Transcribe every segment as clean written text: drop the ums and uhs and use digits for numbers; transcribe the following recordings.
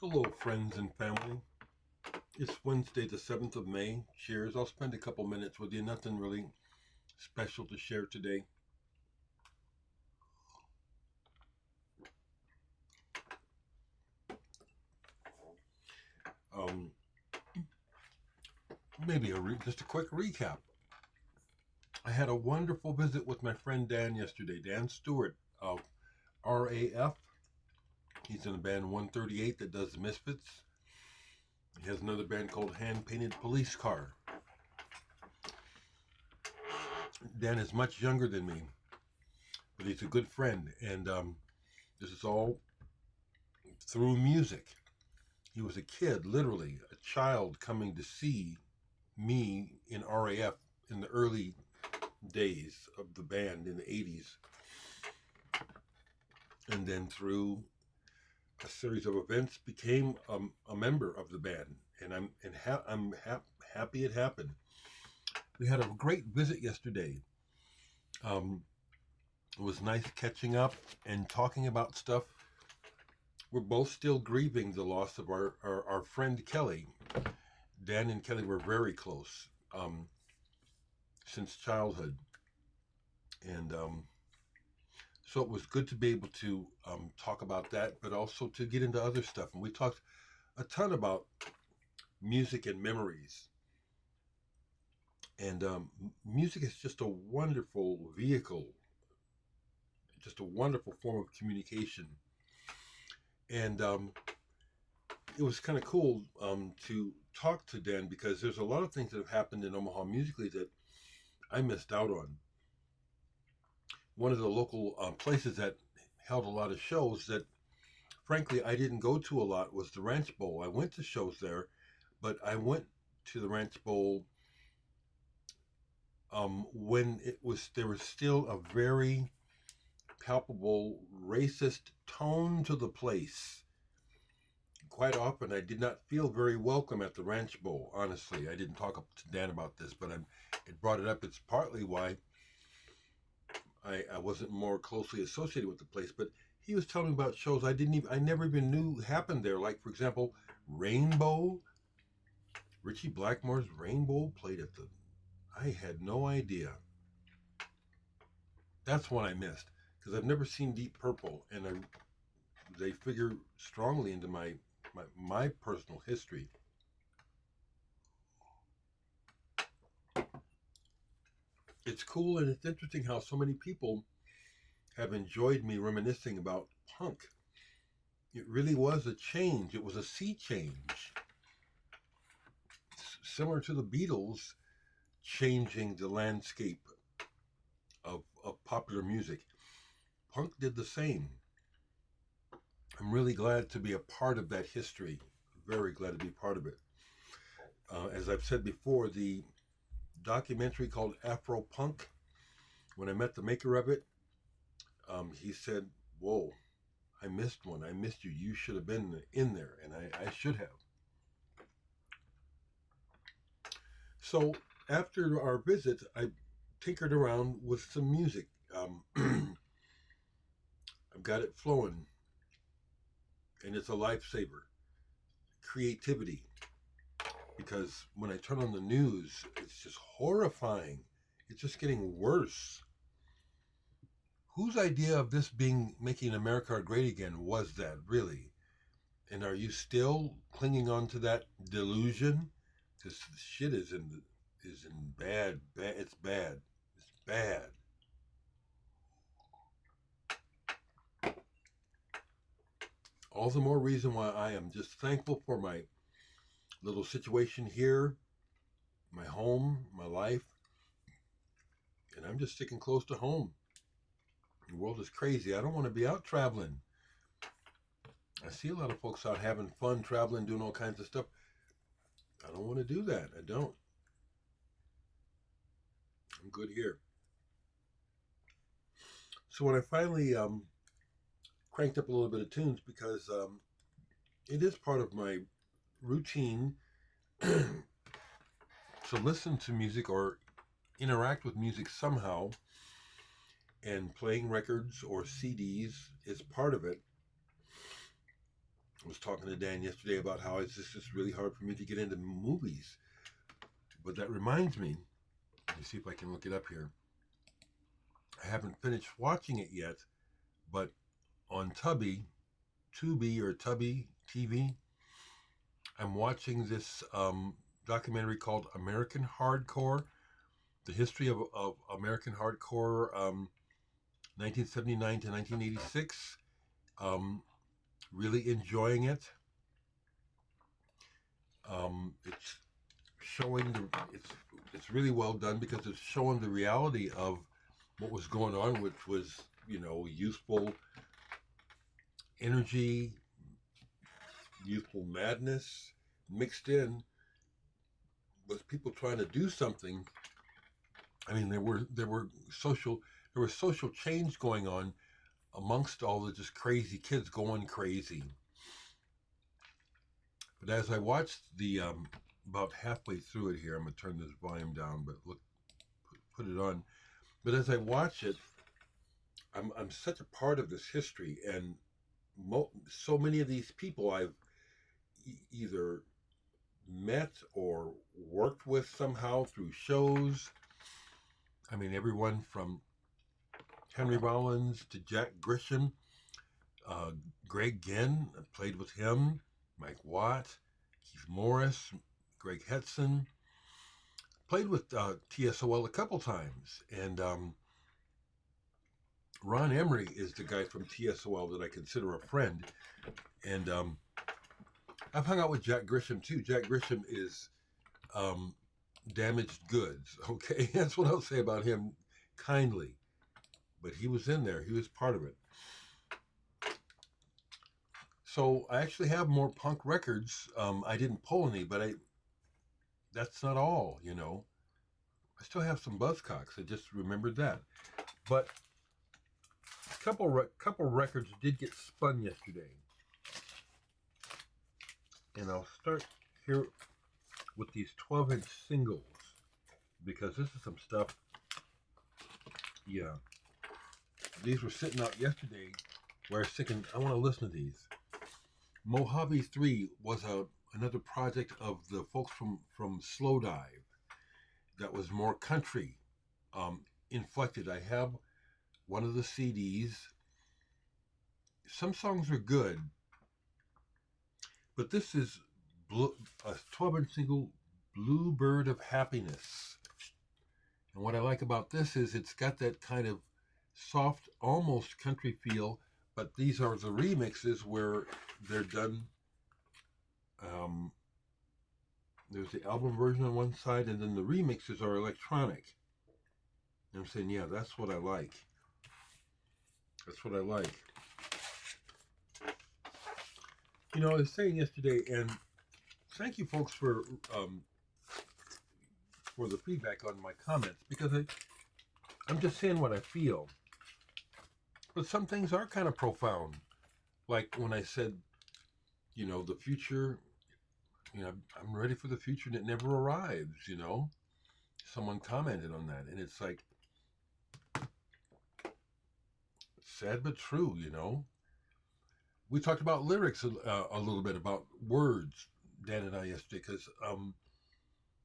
Hello, friends and family. It's Wednesday, the 7th of May. Cheers. I'll spend a couple minutes with you. Nothing really special to share today. Um, maybe just a quick recap. I had a wonderful visit with my friend Dan yesterday. Dan Stewart of RAF. He's in the band 138 that does the Misfits. He has another band called Hand Painted Police Car. Dan is much younger than me, but he's a good friend, and this is all through music. He was a kid, literally, a child coming to see me in RAF in the early days of the band in the 80s. And then through a series of events became a member of the band. And I'm happy it happened. We had a great visit yesterday. It was nice catching up and talking about stuff. We're both still grieving the loss of our friend Kelly. Dan and Kelly were very close since childhood. And so it was good to be able to talk about that, but also to get into other stuff. And we talked a ton about music and memories. And music is just a wonderful vehicle, just a wonderful form of communication. And it was kind of cool to talk to Dan because there's a lot of things that have happened in Omaha musically that I missed out on. One of the local places that held a lot of shows that, frankly, I didn't go to a lot was the Ranch Bowl. I went to shows there, but I went to the Ranch Bowl when there was still a very palpable racist tone to the place. Quite often, I did not feel very welcome at the Ranch Bowl. Honestly, I didn't talk to Dan about this, but it brought it up. It's partly why I wasn't more closely associated with the place. But he was telling me about shows I never even knew happened there. Like, for example, Rainbow. Richie Blackmore's Rainbow played at the. I had no idea. That's one I missed because I've never seen Deep Purple, and they figure strongly into my personal history. It's cool and it's interesting how so many people have enjoyed me reminiscing about punk. It really was a change. It was a sea change. Similar to the Beatles changing the landscape of popular music. Punk did the same. I'm really glad to be a part of that history. Very glad to be part of it. As I've said before, the documentary called Afro Punk, when I met the maker of it, he said, "Whoa, I missed one. I missed you. You should have been in there." And I should have. So after our visit, I tinkered around with some music. I've got it flowing, and it's a lifesaver. Creativity. Because when I turn on the news, it's just horrifying. It's just getting worse. Whose idea of this making America great again was that, really? And are you still clinging on to that delusion? Because shit is in bad. It's bad. It's bad. All the more reason why I am just thankful for my little situation here, my home, my life, and I'm just sticking close to home. The world is crazy. I don't want to be out traveling. I see a lot of folks out having fun, traveling, doing all kinds of stuff. I don't want to do that. I don't. I'm good here. So when I finally cranked up a little bit of tunes, because it is part of my routine to listen to music or interact with music somehow, and playing records or CDs is part of it. I was talking to Dan yesterday about how it's just really hard for me to get into movies. But that reminds me, let me see if I can look it up here. I haven't finished watching it yet, but on Tubi or Tubby TV, I'm watching this documentary called American Hardcore, the history of American Hardcore, 1979 to 1986. Really enjoying it. It's showing it's really well done because it's showing the reality of what was going on, which was youthful energy, youthful madness mixed in with people trying to do something. I mean, there were social change going on amongst all the just crazy kids going crazy. But as I watched the about halfway through it here, I'm gonna turn this volume down, but look, put it on. But as I watch it, I'm such a part of this history, and so many of these people I've either met or worked with somehow through shows. I mean, everyone from Henry Rollins to Jack Grisham, Greg Ginn, I played with him, Mike Watt, Keith Morris, Greg Hetson. Played with TSOL a couple times, and Ron Emery is the guy from TSOL that I consider a friend, and I've hung out with Jack Grisham too. Jack Grisham is damaged goods, okay? That's what I'll say about him kindly, but he was in there. He was part of it. So I actually have more punk records. I didn't pull any, but that's not all, I still have some Buzzcocks. I just remembered that. But a couple records did get spun yesterday. And I'll start here with these 12-inch singles, because this is some stuff. Yeah. These were sitting out yesterday where I was thinking, I want to listen to these. Mojave 3 was another project of the folks from Slow Dive that was more country inflected. I have one of the CDs. Some songs are good, but this is a 12-inch single, Bluebird of Happiness. And what I like about this is it's got that kind of soft, almost country feel, but these are the remixes where they're done. There's the album version on one side, and then the remixes are electronic. And I'm saying, yeah, that's what I like. That's what I like. I was saying yesterday, and thank you folks for the feedback on my comments, because I'm just saying what I feel. But some things are kind of profound. Like when I said, the future, I'm ready for the future and it never arrives, Someone commented on that, and it's like, sad but true, We talked about lyrics a little bit, about words, Dan and I, yesterday, because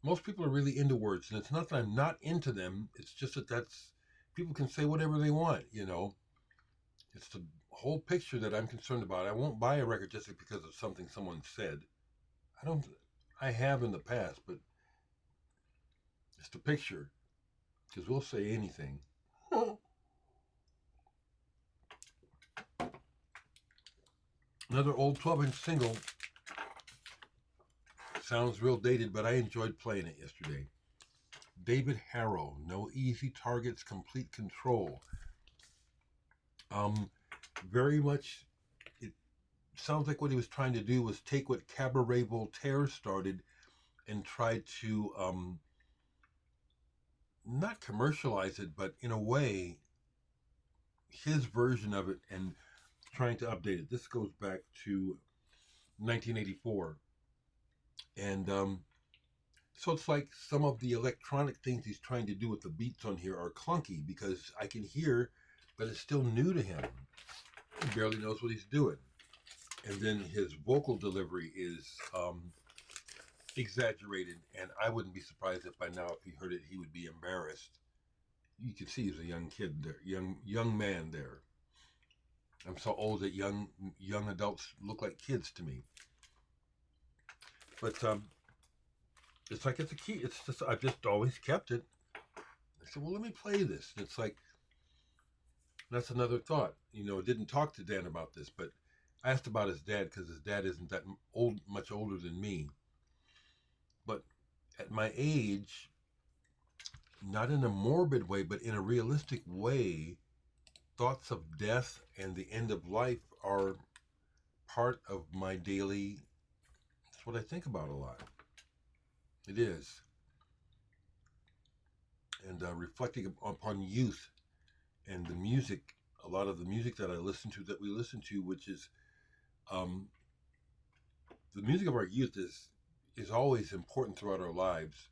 most people are really into words, and it's not that I'm not into them, it's just that people can say whatever they want, It's the whole picture that I'm concerned about. I won't buy a record just because of something someone said. I have in the past, but it's the picture, because we'll say anything. Another old 12-inch single. Sounds real dated, but I enjoyed playing it yesterday. David Harrow, No Easy Targets, Complete Control. Very much, it sounds like what he was trying to do was take what Cabaret Voltaire started and try to not commercialize it, but in a way, his version of it, and trying to update it. This goes back to 1984. And so it's like some of the electronic things he's trying to do with the beats on here are clunky, because I can hear, but it's still new to him. He barely knows what he's doing. and then his vocal delivery is exaggerated. And I wouldn't be surprised if by now, if he heard it, he would be embarrassed. You can see he's a young kid there, young man there. I'm so old that young adults look like kids to me. But it's like it's a key. It's just I've just always kept it. I said, well, let me play this. And it's like that's another thought. I didn't talk to Dan about this, but I asked about his dad because his dad isn't that much older than me. But at my age, not in a morbid way, but in a realistic way, thoughts of death and the end of life are part of my daily. It's what I think about a lot. It is. And reflecting upon youth and the music, a lot of the music that we listen to, which is um, the music of our youth is always important throughout our lives.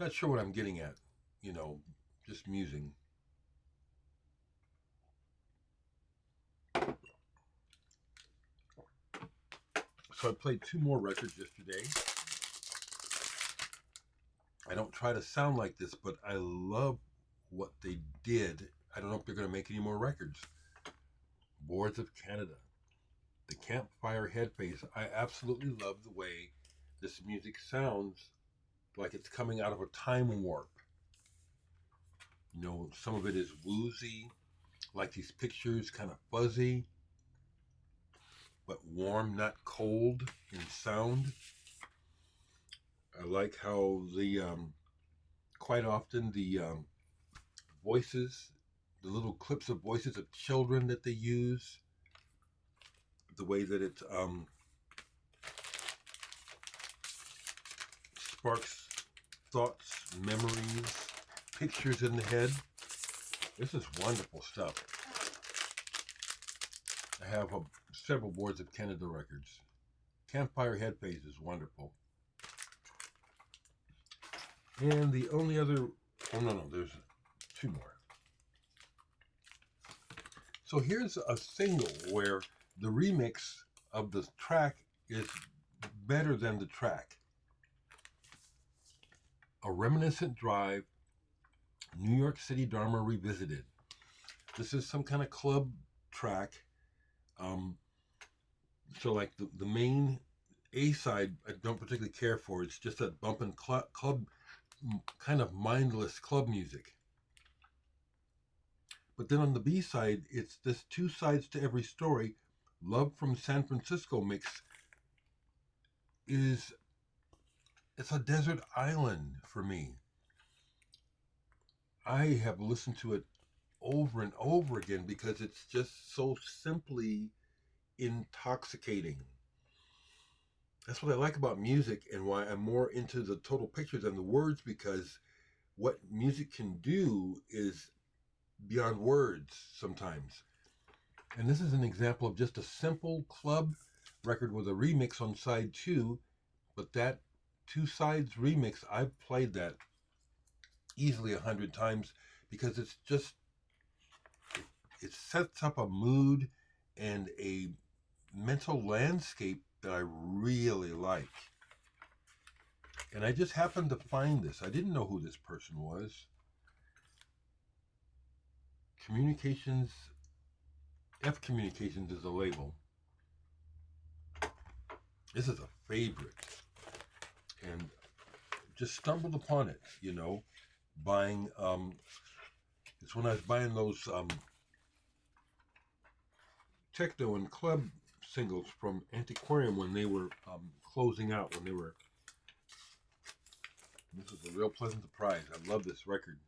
Not sure what I'm getting at, you know, just musing. So I played two more records yesterday. I don't try to sound like this, but I love what they did. I don't know if they're going to make any more records. Boards of Canada, the Campfire Headface. I absolutely love the way this music sounds like it's coming out of a time warp. Some of it is woozy, like these pictures, kind of fuzzy, but warm, not cold in sound. I like how quite often the voices, the little clips of voices of children that they use, the way that it sparks thoughts, memories, pictures in the head. This is wonderful stuff. I have several Boards of Canada records. Campfire Headface is wonderful. And the only other, no, there's two more. So here's a single where the remix of the track is better than the track. A Reminiscent Drive, New York City Dharma Revisited. This is some kind of club track. So like the main A side, I don't particularly care for. It's just that bumping club, kind of mindless club music. But then on the B side, it's this two sides to every story. Love from San Francisco mix it's a desert island for me. I have listened to it over and over again because it's just so simply intoxicating. That's what I like about music and why I'm more into the total picture than the words, because what music can do is beyond words sometimes. And this is an example of just a simple club record with a remix on side two, but that two sides remix, I've played that easily 100 times because it sets up a mood and a mental landscape that I really like. And I just happened to find this. I didn't know who this person was. Communications, F Communications is a label. This is a favorite. And just stumbled upon it, buying, it's when I was buying those techno and club singles from Antiquarium when they were closing out, this was a real pleasant surprise. I love this record.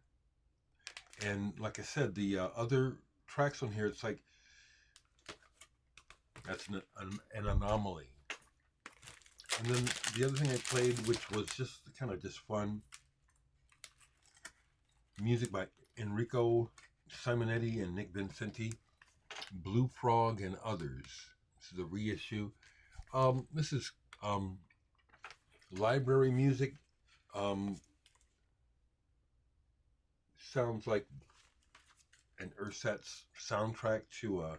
And like I said, the other tracks on here, it's like, that's an anomaly. And then the other thing I played, which was just kind of just fun, music by Enrico Simonetti and Nick Vincenti, Blue Frog and Others. This is a reissue. This is library music. Sounds like an ersatz soundtrack to a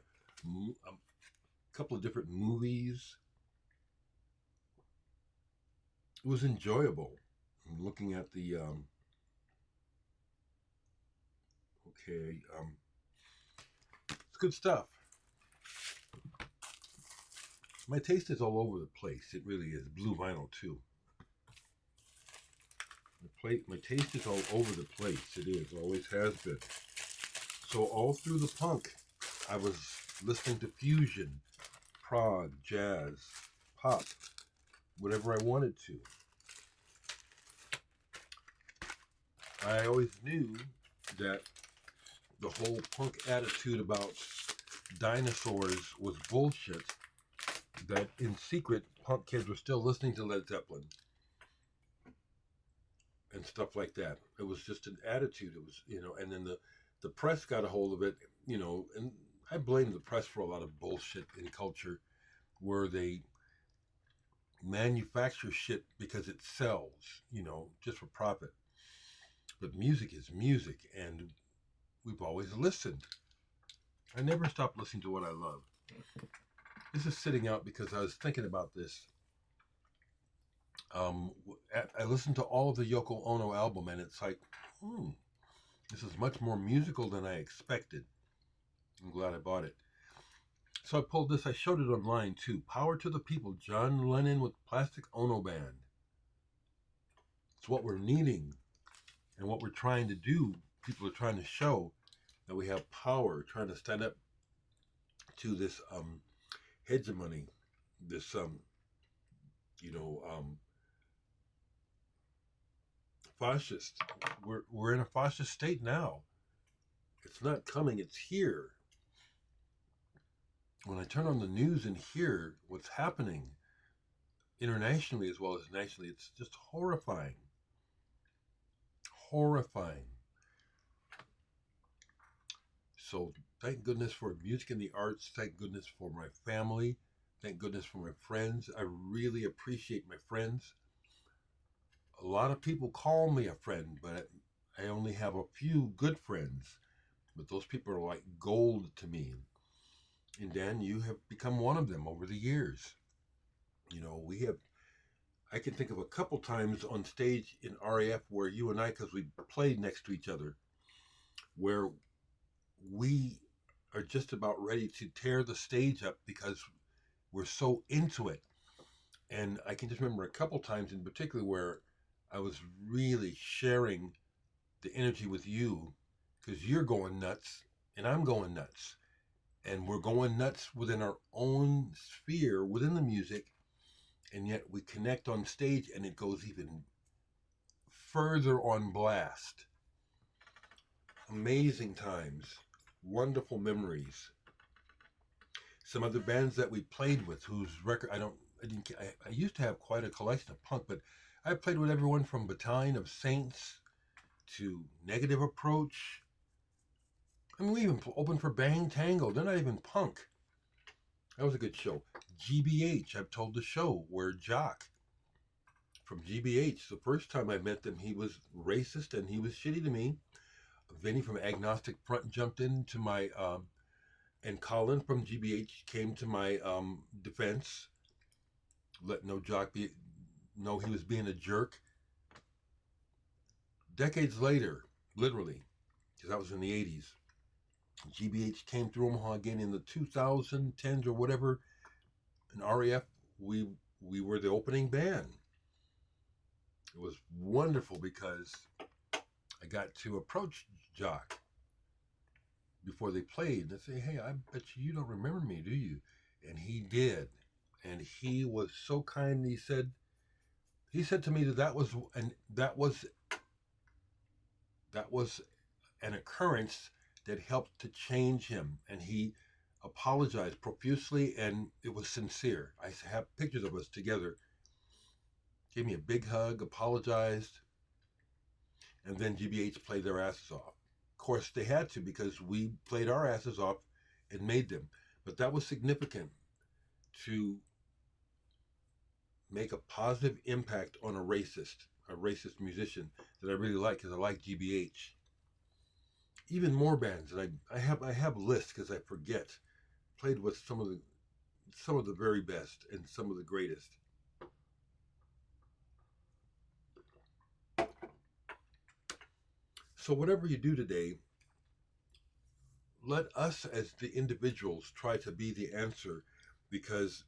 couple of different movies. It was enjoyable. I'm looking at the okay, it's good stuff. My taste is all over the place. It really is. Blue vinyl too. My taste is all over the place. It is. Always has been. So all through the punk, I was listening to fusion, prog, jazz, pop, whatever I wanted to. I always knew that the whole punk attitude about dinosaurs was bullshit, that in secret, punk kids were still listening to Led Zeppelin and stuff like that. It was just an attitude. It was, and then the press got a hold of it, and I blame the press for a lot of bullshit in culture where they manufacture shit because it sells, just for profit. But music is music, and we've always listened. I never stopped listening to what I love. This is sitting out because I was thinking about this. I listened to all of the Yoko Ono album, and it's like, this is much more musical than I expected. I'm glad I bought it. So I pulled this. I showed it online too. Power to the People, John Lennon with Plastic Ono Band. It's what we're needing and what we're trying to do. People are trying to show that we have power, trying to stand up to this hegemony, this fascist. We're in a fascist state now. It's not coming, it's here. When I turn on the news and hear what's happening internationally as well as nationally, it's just horrifying. Horrifying. So thank goodness for music and the arts. Thank goodness for my family. Thank goodness for my friends. I really appreciate my friends. A lot of people call me a friend, but I only have a few good friends. But those people are like gold to me. And Dan, you have become one of them over the years. I can think of a couple times on stage in RAF where you and I, because we played next to each other, where we are just about ready to tear the stage up because we're so into it. And I can just remember a couple times in particular where I was really sharing the energy with you because you're going nuts and I'm going nuts. And we're going nuts within our own sphere, within the music, and yet we connect on stage and it goes even further on blast. Amazing times, wonderful memories. Some other bands that we played with whose record I used to have quite a collection of punk, but I played with everyone from Battalion of Saints to Negative Approach. I mean, we even opened for Bang Tango. They're not even punk. That was a good show. GBH, I've told the show where Jock from GBH, the first time I met them, he was racist and he was shitty to me. Vinny from Agnostic Front jumped into my, and Colin from GBH came to my defense. Let no Jock know he was being a jerk. Decades later, literally, because that was in the 80s, GBH came through Omaha again in the 2010s or whatever. In RAF, we were the opening band. It was wonderful because I got to approach Jock before they played and say, "Hey, I bet you don't remember me, do you?" And he did, and he was so kind. He said to me that was an occurrence that helped to change him, and he apologized profusely, and it was sincere. I have pictures of us together. Gave me a big hug, apologized, and then GBH played their asses off. Of course, they had to because we played our asses off and made them. But that was significant to make a positive impact on a racist musician that I really like because I like GBH. Even more bands that I have lists because I forget. Played with some of the some of the very best and some of the greatest. So, whatever you do today, let us as the individuals try to be the answer, because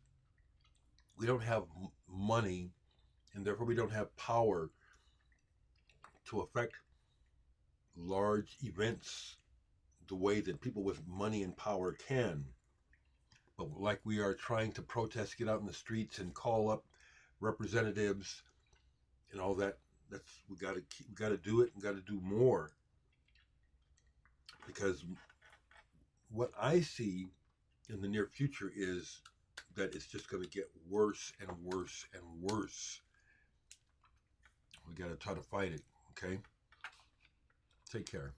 we don't have money, and therefore we don't have power to affect large events the way that people with money and power can. But like we are trying to protest, get out in the streets and call up representatives and all that, that's we got to do it and got to do more, because what I see in the near future is that it's just going to get worse and worse and worse. We got to try to fight it. Okay, take care.